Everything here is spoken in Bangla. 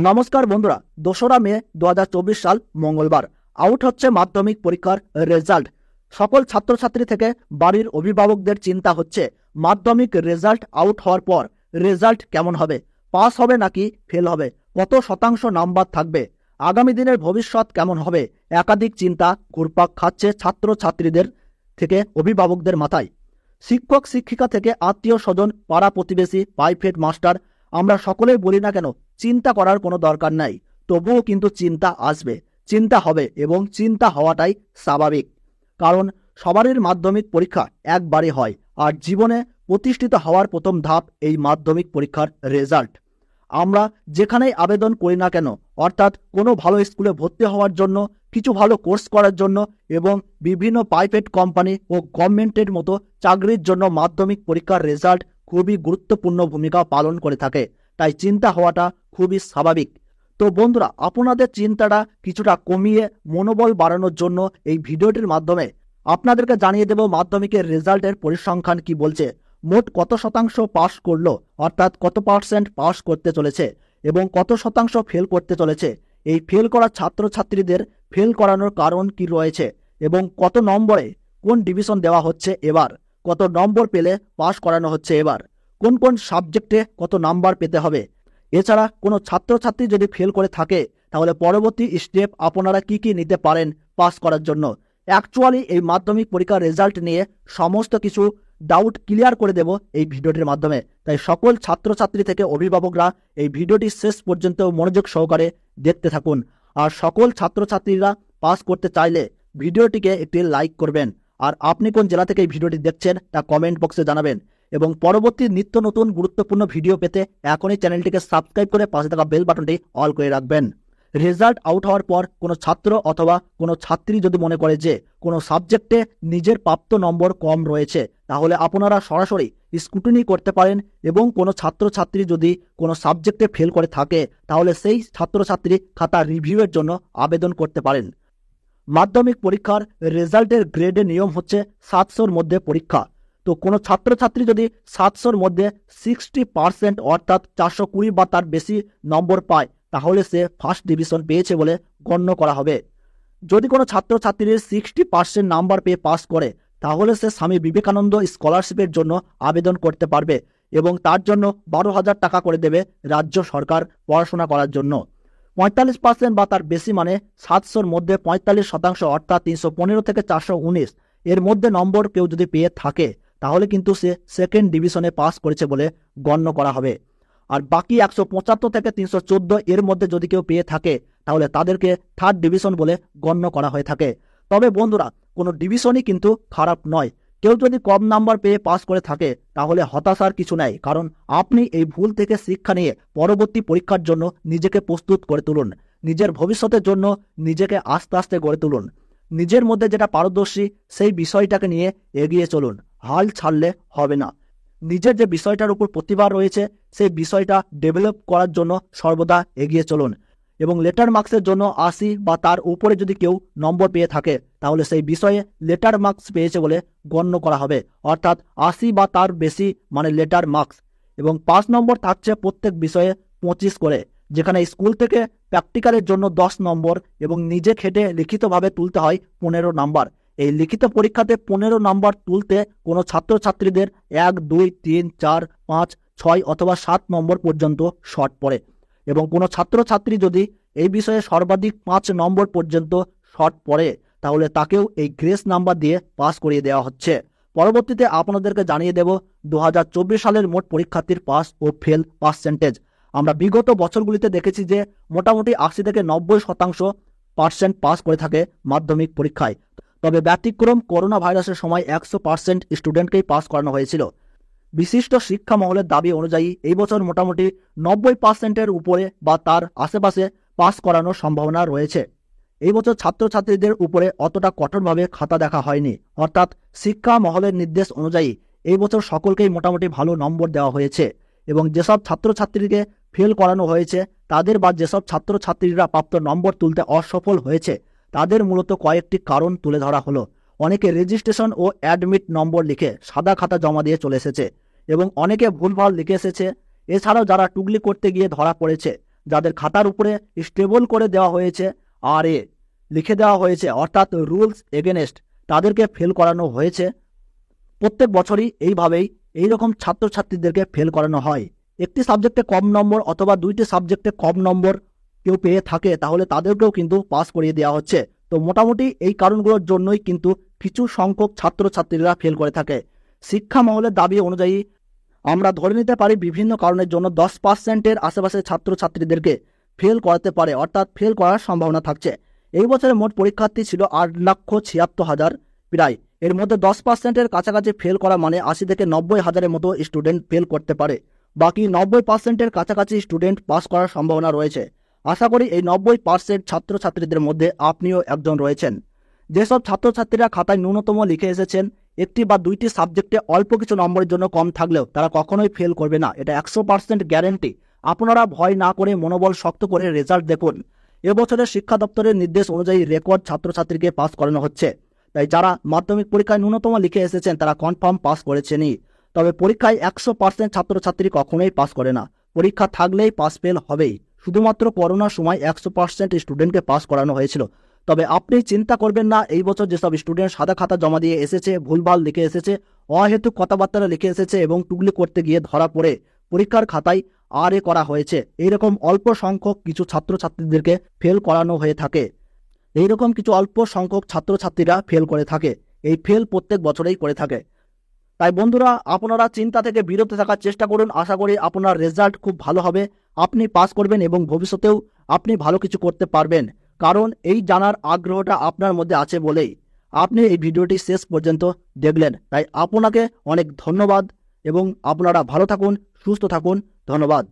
নমস্কার বন্ধুরা, 2রা মে 2024 সাল মঙ্গলবার আউট হচ্ছে মাধ্যমিক পরীক্ষার রেজাল্ট। সকল ছাত্রছাত্রী থেকে বাড়ির অভিভাবকদের চিন্তা হচ্ছে মাধ্যমিক রেজাল্ট আউট হওয়ার পর রেজাল্ট কেমন হবে, পাস হবে নাকি ফেল হবে, কত শতাংশ নাম্বার থাকবে, আগামী দিনের ভবিষ্যৎ কেমন হবে। একাধিক চিন্তা ঘুরপাক খাচ্ছে ছাত্রছাত্রীদের থেকে অভিভাবকদের মাথায়। শিক্ষক শিক্ষিকা থেকে আত্মীয় স্বজন, পাড়া প্রতিবেশী, প্রাইভেট মাস্টার, আমরা সকলেই বলি না কেন চিন্তা করার কোনো দরকার নাই, তবুও কিন্তু চিন্তা আসবে, চিন্তা হবে এবং চিন্তা হওয়াটাই স্বাভাবিক। কারণ সবারই মাধ্যমিক পরীক্ষা একবারই হয়, আর জীবনে প্রতিষ্ঠিত হওয়ার প্রথম ধাপ এই মাধ্যমিক পরীক্ষার রেজাল্ট। আমরা যেখানেই আবেদন করি না কেন, অর্থাৎ কোনো ভালো স্কুলে ভর্তি হওয়ার জন্য, কিছু ভালো কোর্স করার জন্য এবং বিভিন্ন প্রাইভেট কোম্পানি ও গভর্নমেন্টের মতো চাকরির জন্য মাধ্যমিক পরীক্ষার রেজাল্ট খুবই গুরুত্বপূর্ণ ভূমিকা পালন করে থাকে। তাই চিন্তা হওয়াটা খুবই স্বাভাবিক। তো বন্ধুরা, আপনাদের চিন্তাটা কিছুটা কমিয়ে মনোবল বাড়ানোর জন্য এই ভিডিওটির মাধ্যমে আপনাদেরকে জানিয়ে দেব মাধ্যমিকের রেজাল্টের পরিসংখ্যান কি বলছে, মোট কত শতাংশ পাস করলো, অর্থাৎ কত পার্সেন্ট পাস করতে চলেছে এবং কত শতাংশ ফেল করতে চলেছে। এই ফেল করা ছাত্রছাত্রীদের ফেল করানোর কারণ কি রয়েছে এবং কত নম্বরে কোন ডিভিশন দেওয়া হচ্ছে এবার, কত নম্বর পেলে পাস করানো হচ্ছে এবার, কোন কোন সাবজেক্টে কত নাম্বার পেতে হবে। এছাড়া কোনো ছাত্রছাত্রী যদি ফেল করে থাকে তাহলে পরবর্তী স্টেপ আপনারা কি কি নিতে পারেন পাস করার জন্য। অ্যাকচুয়ালি এই মাধ্যমিক পরীক্ষার রেজাল্ট নিয়ে সমস্ত কিছু ডাউট ক্লিয়ার করে দেব এই ভিডিওটির মাধ্যমে। তাই সকল ছাত্রছাত্রী থেকে অভিভাবকরা এই ভিডিওটি শেষ পর্যন্ত মনোযোগ সহকারে দেখতে থাকুন। আর সকল ছাত্রছাত্রীরা পাস করতে চাইলে ভিডিওটিকে একটি লাইক করবেন। আর আপনি কোন জেলা থেকে এই ভিডিওটি দেখছেন তা কমেন্ট বক্সে জানাবেন। এবং পরবর্তী নিত্য নতুন গুরুত্বপূর্ণ ভিডিও পেতে এখনই চ্যানেলটিকে সাবস্ক্রাইব করে পাশে থাকা বেল বাটনটি অল করে রাখবেন। রেজাল্ট আউট হওয়ার পর কোনো ছাত্র অথবা কোনো ছাত্রী যদি মনে করে যে কোনো সাবজেক্টে নিজের প্রাপ্ত নম্বর কম রয়েছে, তাহলে আপনারা সরাসরি স্ক্রুটিনি করতে পারেন এবং কোনো ছাত্রছাত্রী যদি কোনো সাবজেক্টে ফেল করে থাকে তাহলে সেই ছাত্রছাত্রী খাতা রিভিউয়ের জন্য আবেদন করতে পারেন। মাধ্যমিক পরীক্ষার রেজাল্টের গ্রেডের নিয়ম হচ্ছে 700-র মধ্যে পরীক্ষা। তো কোনো ছাত্রছাত্রী যদি 700-র মধ্যে 60% অর্থাৎ 420 বা তার বেশি নম্বর পায় তাহলে সে ফার্স্ট ডিভিশন পেয়েছে বলে গণ্য করা হবে। যদি কোনো ছাত্রছাত্রীর 60% নাম্বার পেয়ে পাস করে তাহলে সে স্বামী বিবেকানন্দ স্কলারশিপের জন্য আবেদন করতে পারবে এবং তার জন্য 12,000 টাকা করে দেবে রাজ্য সরকার পড়াশোনা করার জন্য। 45% বা তার বেশি মানে 700-র মধ্যে 45% অর্থাৎ 315 থেকে 419 এর মধ্যে নম্বর কেউ যদি পেয়ে থাকে তাহলে কিন্তু সে সেকেন্ড ডিভিশনে পাস করেছে বলে গণ্য করা হবে। আর বাকি 175 থেকে 314 এর মধ্যে যদি কেউ পেয়ে থাকে তাহলে তাদেরকে থার্ড ডিভিশন বলে গণ্য করা হয়ে থাকে। তবে বন্ধুরা, কোনো ডিভিশনই কিন্তু খারাপ নয়। কেউ যদি কম নাম্বার পেয়ে পাস করে থাকে তাহলে হতাশার কিছু নাই, কারণ আপনি এই ভুল থেকে শিক্ষা নিয়ে পরবর্তী পরীক্ষার জন্য নিজেকে প্রস্তুত করে তুলুন। নিজের ভবিষ্যতের জন্য নিজেকে আস্তে আস্তে গড়ে তুলুন। নিজের মধ্যে যেটা পারদর্শী সেই বিষয়টাকে নিয়ে এগিয়ে চলুন, হাল ছাড়লে হবে না। নিজের যে বিষয়টার উপর প্রতিভা রয়েছে সেই বিষয়টা ডেভেলপ করার জন্য সর্বদা এগিয়ে চলুন। এবং লেটার মার্কসের জন্য 80 বা তার উপরে যদি কেউ নম্বর পেয়ে থাকে তাহলে সেই বিষয়ে লেটার মার্কস পেয়েছে বলে গণ্য করা হবে, অর্থাৎ 80 বা তার বেশি মানে লেটার মার্কস। এবং 5 নম্বর থাকছে প্রত্যেক বিষয়ে 25 করে, যেখানে স্কুল থেকে প্র্যাকটিক্যালের জন্য 10 নম্বর এবং নিজে খেটে লিখিতভাবে তুলতে হয় 15 নাম্বার। এই লিখিত পরীক্ষাতে 15 নাম্বার তুলতে কোনো ছাত্রছাত্রীদের 1, 2, 3, 4, 5, 6 অথবা 7 নম্বর পর্যন্ত শর্ট পড়ে এবং কোনো ছাত্রছাত্রী যদি এই বিষয়ে সর্বাধিক 5 নম্বর পর্যন্ত শর্ট পড়ে তাহলে তাকেও এই গ্রেস নাম্বার দিয়ে পাস করিয়ে দেওয়া হচ্ছে। পরবর্তীতে আপনাদেরকে জানিয়ে দেব 2024 সালের মোট পরীক্ষার্থীর পাস ও ফেল পার্সেন্টেজ। আমরা বিগত বছরগুলিতে দেখেছি যে মোটামুটি 80 থেকে 90% পাস করে থাকে মাধ্যমিক পরীক্ষায়। তবে ব্যতিক্রম করোনা ভাইরাসের সময় 100% স্টুডেন্টকেই পাস করানো হয়েছিল। বিশিষ্ট শিক্ষা মহলের দাবি অনুযায়ী এই বছর মোটামুটি 90%-এর উপরে বা তার আশেপাশে পাস করানোর সম্ভাবনা রয়েছে। এই বছর ছাত্রছাত্রীদের উপরে অতটা কঠোরভাবে খাতা দেখা হয়নি, অর্থাৎ শিক্ষা মহলের নির্দেশ অনুযায়ী এই বছর সকলকেই মোটামুটি ভালো নম্বর দেওয়া হয়েছে এবং যেসব ছাত্রছাত্রীকে ফেল করানো হয়েছে তাদের বা যেসব ছাত্রছাত্রীরা প্রাপ্ত নম্বর তুলতে অসফল হয়েছে তাদের মূলত কয়েকটি কারণ তুলে ধরা হলো। অনেকে রেজিস্ট্রেশন ও অ্যাডমিট নম্বর লিখে সাদা খাতা জমা দিয়ে চলে এসেছে এবং অনেকে ভুলভাল লিখে এসেছে। এছাড়াও যারা টুকলি করতে গিয়ে ধরা পড়েছে যাদের খাতার উপরে স্টেবল করে দেওয়া হয়েছে আর এ লিখে দেওয়া হয়েছে, অর্থাৎ রুলস এগেনস্ট, তাদেরকে ফেল করানো হয়েছে। প্রত্যেক বছরই এইভাবেই এইরকম ছাত্রছাত্রীদেরকে ফেল করানো হয়। একটি সাবজেক্টে কম নম্বর অথবা দুইটি সাবজেক্টে কম নম্বর কেউ পেয়ে থাকে, তাহলে তাদেরকেও কিন্তু পাস করিয়ে দেওয়া হচ্ছে। তো মোটামুটি এই কারণগুলোর জন্যই কিন্তু কিছু সংখ্যক ছাত্রছাত্রীরা ফেল করে থাকে। শিক্ষা মহলের দাবি অনুযায়ী আমরা ধরে নিতে পারি বিভিন্ন কারণের জন্য 10%-এর আশেপাশে ছাত্রছাত্রীদেরকে ফেল করাতে পারে, অর্থাৎ ফেল করার সম্ভাবনা থাকছে। এই বছরে মোট পরীক্ষার্থী ছিল 8,76,000 প্রায়। এর মধ্যে 10%-এর কাছাকাছি ফেল করা মানে 80 থেকে 90,000-এর মতো স্টুডেন্ট ফেল করতে পারে। বাকি 90%-এর কাছাকাছি স্টুডেন্ট পাস করার সম্ভাবনা রয়েছে। আশা করি এই 90% ছাত্রছাত্রীদের মধ্যে আপনিও একজন রয়েছেন। যেসব ছাত্রছাত্রীরা খাতায় ন্যূনতম লিখে এসেছেন, একটি বা দুইটি সাবজেক্টে অল্প কিছু নম্বরের জন্য কম থাকলেও তারা কখনোই ফেল করবে না, এটা 100% গ্যারেন্টি। আপনারা ভয় না করে মনোবল শক্ত করে রেজাল্ট দেখুন। এবছরের শিক্ষা দপ্তরের নির্দেশ অনুযায়ী রেকর্ড ছাত্রছাত্রীকে পাস করানো হচ্ছে। তাই যারা মাধ্যমিক পরীক্ষায় ন্যূনতম লিখে এসেছেন তারা কনফার্ম পাস করেছেনই। তবে পরীক্ষায় 100% ছাত্রছাত্রী কখনোই পাস করে না, পরীক্ষা থাকলেই পাস ফেল হবেই। শুধুমাত্র করোনার সময় 100% স্টুডেন্টকে পাস করানো হয়েছিল। তবে আপনি চিন্তা করবেন না, এই বছর যেসব স্টুডেন্ট সাদা খাতা জমা দিয়ে এসেছে, ভুলভাল লিখে এসেছে, অহেতুক কথাবার্তা লিখে এসেছে এবং টুকলি করতে গিয়ে ধরা পড়ে পরীক্ষার খাতায় আর এ করা হয়েছে, এইরকম অল্প সংখ্যক কিছু ছাত্রছাত্রীদেরকে ফেল করানো হয়ে থাকে। এইরকম কিছু অল্প সংখ্যক ছাত্রছাত্রীরা ফেল করে থাকে। এই ফেল প্রত্যেক বছরেই করে থাকে। তাই বন্ধুরা, আপনারা চিন্তা থেকে বিরত থাকার চেষ্টা করুন। আশা করি আপনার রেজাল্ট খুব ভালো হবে, আপনি পাস করবেন এবং ভবিষ্যতেও আপনি ভালো কিছু করতে পারবেন। কারণ এই জানার আগ্রহটা আপনার মধ্যে আছে বলেই আপনি এই ভিডিওটি শেষ পর্যন্ত দেখলেন। তাই আপনাকে অনেক ধন্যবাদ এবং আপনারা ভালো থাকুন, সুস্থ থাকুন। ধন্যবাদ।